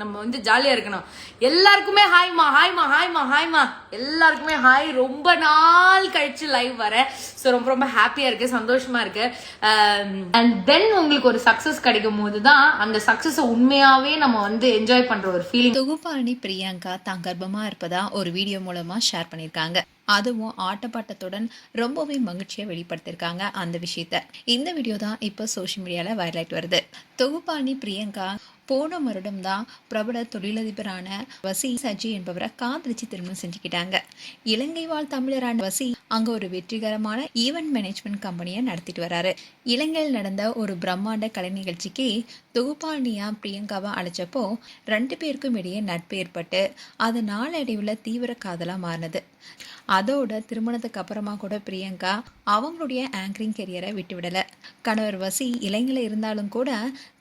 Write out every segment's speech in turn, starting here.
நம்ம வந்து ஜாலியா இருக்கணும். எல்லாருக்குமே ஹாய்மா ஹாய்மா ஹாய்மா ஹாய்மா எல்லாருக்குமே ஹாய். ரொம்ப நாள் கழிச்சு லைவ் வரேன். ஸோ ரொம்ப ரொம்ப ஹாப்பியா இருக்கு, சந்தோஷமா இருக்கு. அண்ட் தென் உங்களுக்கு ஒரு சக்சஸ் கிடைக்கும் போது தான் அந்த சக்சஸை உண்மையாவே நம்ம வந்து என்ஜாய் பண்ற ஒரு ஃபீலிங். தொகுப்பாளி பிரியங்கா தான் கர்ப்பமா இருப்பதா ஒரு வீடியோ மூலமா ஷேர் பண்ணியிருக்காங்க. அதுவும் ஆட்டப்பாட்டத்துடன் ரொம்பவே மகிழ்ச்சியை வெளிப்படுத்தியிருக்காங்க அந்த விஷயத்த. இந்த வீடியோ தான் இப்போ சோஷியல் மீடியால வைரல் ஆயிட்டு வருது. தொகுப்பாளி பிரியங்கா போன வருடம் தான் பிரபல தொழிலதிபரான வசி சஜி என்பவரை காதலிச்சு திருமணம் செஞ்சுக்கிட்டாங்க. இலங்கை வாழ் தமிழரான வசி அங்க ஒரு வெற்றிகரமான ஈவென்ட் மேனேஜ்மெண்ட் கம்பெனியை நடத்திட்டு வராரு. இலங்கையில் நடந்த ஒரு பிரம்மாண்ட கலை நிகழ்ச்சிக்கு தொகுப்பாளினியா பிரியங்காவை அழைச்சப்போ 2 பேருக்கும் இடையே நட்பு ஏற்பட்டு அது நாளடைவில் தீவிர காதலா மாறினது. அதோட திருமணத்துக்கு அப்புறமா கூட பிரியங்கா அவங்களுடைய ஆங்கரிங் கெரியரை விட்டுவிடலை. கணவர் வசி இலங்கையில் இருந்தாலும் கூட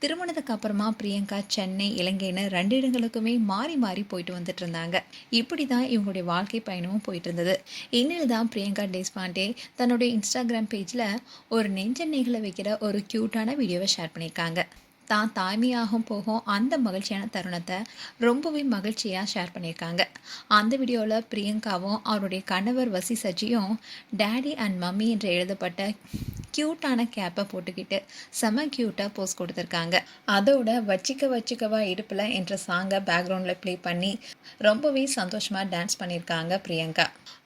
திருமணத்துக்கு அப்புறமா பிரியங்கா சென்னை, இலங்கைன்னு 2 இடங்களுக்குமே மாறி மாறி போயிட்டு வந்துட்டு இருந்தாங்க. இப்படி தான் இவங்களுடைய வாழ்க்கை பயணமும் போயிட்டு இருந்தது. இன்னில் தான் பிரியங்கா தேஷ்பாண்டே தன்னுடைய இன்ஸ்டாகிராம் பேஜில் ஒரு நெஞ்செண்ணெய்களை வைக்கிற ஒரு க்யூட்டான வீடியோவை ஷேர் பண்ணியிருக்காங்க. தான் தாய்மையாகும் போகும் அந்த மகிழ்ச்சியான தருணத்தை ரொம்பவே மகிழ்ச்சியாக ஷேர் பண்ணியிருக்காங்க. அந்த வீடியோவில் பிரியங்காவும் அவருடைய கணவர் வசி சஜியும் டேடி அண்ட் மம்மி என்று எழுதப்பட்ட க்யூட்டான கேப்பை போட்டுக்கிட்டு செம க்யூட்டாக போஸ்ட் கொடுத்துருக்காங்க. அதோட வச்சிக்கவா இடுப்பில் என்ற சாங்கை பேக்ரவுண்டில் ப்ளே பண்ணி ரொம்பவே சந்தோஷமாக டான்ஸ் பண்ணியிருக்காங்க பிரியங்கா.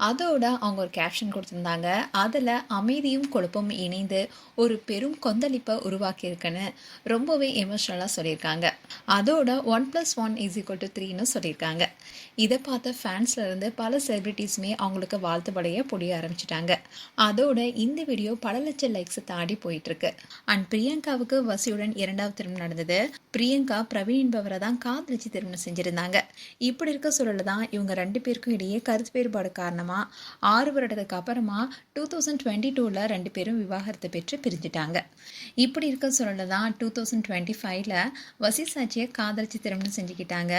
அதோட அவங்க ஒரு கேப்ஷன் கொடுத்துருந்தாங்க. அதில் அமைதியும் கொழுப்பும் இணைந்து ஒரு பெரும் கொந்தளிப்பை உருவாக்கியிருக்குன்னு ரொம்பவே எமோஷ்னலாக சொல்லியிருக்காங்க. அதோட 1+1 = 3ன்னு சொல்லியிருக்காங்க. இதை பார்த்த ஃபேன்ஸ்லேருந்து பல செலிபிரிட்டிஸுமே அவங்களுக்கு வாழ்த்து படைய பொடிய ஆரம்பிச்சிட்டாங்க. அதோட இந்த வீடியோ பல லட்சம் லைக்ஸை தாண்டி போயிட்டுருக்கு. அண்ட் பிரியங்காவுக்கு வசியுடன் 2வது திருமணம் நடந்தது. பிரியங்கா பிரவீன் என்பவரை தான் காதலிச்சு திருமணம் செஞ்சுருந்தாங்க. இப்படி இருக்க சூழலில் தான் இவங்க 2 பேருக்கும் இடையே கருத்து வேறுபாடு காரணமாக 6 வருடத்துக்கு அப்புறமா 2022 2 பேரும் விவாகரத்து பெற்று பிரிஞ்சுட்டாங்க. இப்படி இருக்க சூழலில் தான் 2025 வசி சாட்சியை காதலிச்சு திருமணம் செஞ்சுக்கிட்டாங்க.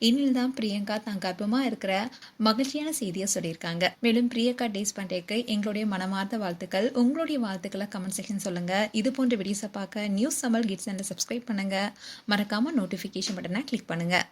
இன்னில் தான் பிரியங்கா தான் கர்ப்பமாக இருக்கிற மகிழ்ச்சியான செய்தியை சொல்லியிருக்காங்க. மேலும் பிரியங்கா தேஷ்பாண்டேக்கு எங்களுடைய மனமார்ந்த வாழ்த்துக்கள். உங்களுடைய வாழ்த்துக்களை கமெண்ட் செக்ஷன் சொல்லுங்கள். இது போன்ற வீடியோஸை பார்க்க நியூஸ் தமிழ் கிட்ஸ் சேனலை சப்ஸ்கிரைப் பண்ணுங்கள். மறக்காமல் நோட்டிஃபிகேஷன் பட்டனை கிளிக் பண்ணுங்கள்.